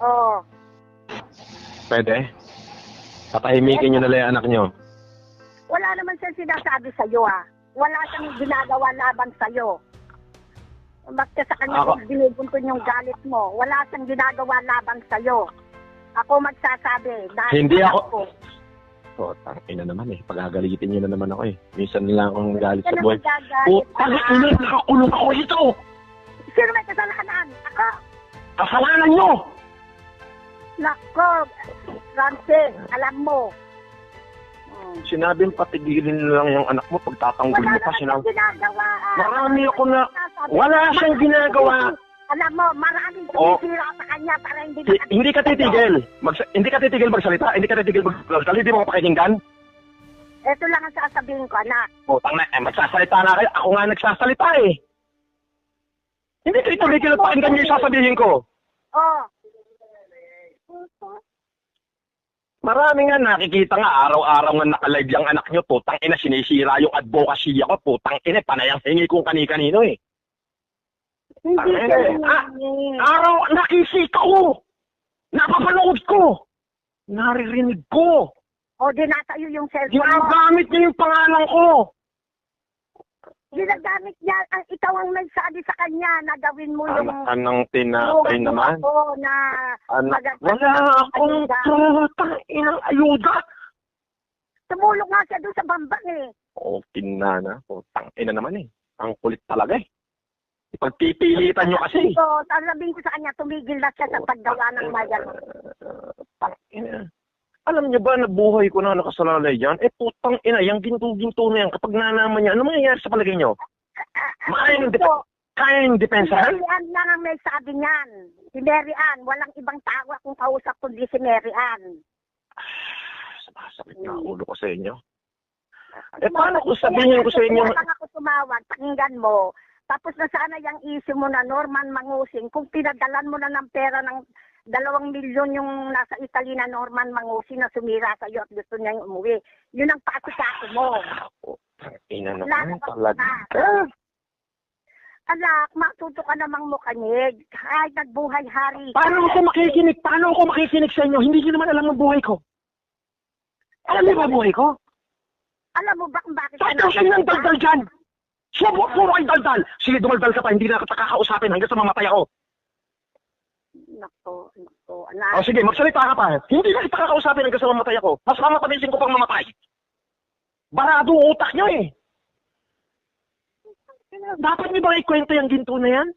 Oo. Pwede? Patahimikin nyo na lang yung anak nyo. Wala naman siya sinasabi sa'yo, ah. Wala siyang ginagawa laban sa'yo. Basta sa kanya kung binibunton yung galit mo, wala siyang ginagawa laban sa'yo. Ako magsasabi. Hindi ako. Oh, tangina naman eh. Pagagalitin nyo na naman ako eh. Minsan lang akong galit sa buhay. Putang ina, nakakulong ako ito! Sino may kasalanan? Ako? Kasalanan nyo! Nako, Francis, alam mo. Sinabing patigilin lang yung anak mo pagtatanggol mo pa. Ginagawa. Marami ako na... Wala siyang ginagawa. Alam mo, maraming tumisira sa kanya para hindi... Hindi ka titigil. Hindi ka titigil magsalita. Hindi ka titigil magsalita. Hindi mo pakikinggan. Ito lang ang sasabihin ko, anak. Putang na, magsasalita na kayo. Ako nga nagsasalita eh. Hindi kayo tumigil at pakinggan niyo yung sasabihin ko. Oo. Marami nga nakikita nga araw-araw nga nakalive yung anak nyo. Putang ina, sinisira yung advocacy ako. Putang ina, panayang hingi kong kani-kanino eh. Araw, nakisika ko. Napapanood ko. Naririnig ko. O, dinatayo yung cellphone mo. Ginagamit niya yung pangalan ko. Ginagamit niya, ikaw ang nagsabi sa kanya na gawin mo yung... Anong tinapay naman? Oo, na... Wala akong putang inang ayuda. Tumulong nga siya doon sa bambang eh. Oo, kinana. Putang ina naman eh. Ang kulit talaga eh. Ipagpipilitan nyo kasi. So, sasabihin ko sa kanya, tumigil na siya sa paggawa ng mayan. Alam niyo ba na buhay ko na nakasalalay dyan? Eh putang ina, yung ginto-ginto na yan, kapag nalaman niya, ano mangyayari sa palagay niyo? Kayang depensahan? Si Mary Ann na ang may sabi niyan. Si Mary Ann, walang ibang tao akong kausap kundi si Mary Ann. Sumasakit na ulo ko sa inyo. Eh paano kung sabihin ko sa inyo? Kaya lang ako tumawag, pakinggan mo. Tapos na sana yung issue mo na Norman Mangusing, kung pinadalan mo na ng pera ng 2 milyon yung nasa Italy na Norman Mangusing na sumira sa iyo at gusto niyang umuwi. Yun ang pasikaso mo. Ina naman talaga. Anak, matuto ka namang mukanyig. Kahit nagbuhay hari. Paano ako makikinig? Paano ako makikinig sa inyo? Hindi niyo naman alam ang buhay ko. Alam niyo ba buhay ko? Alam mo ba kung bakit... Bakit siya nang daldal dyan? Siya puro ay daldal. Sige, dumaldal ka pa. Hindi na kita kakausapin hanggang sa mamatay ako. Nako, anak. O sige, magsalita ka pa. Hindi na kita kakausapin hanggang sa mamatay ako. Mas mamatabisin ko pang mamatay. Barado utak nyo eh. Dapat niyo ba ikwento yung ginto na yan?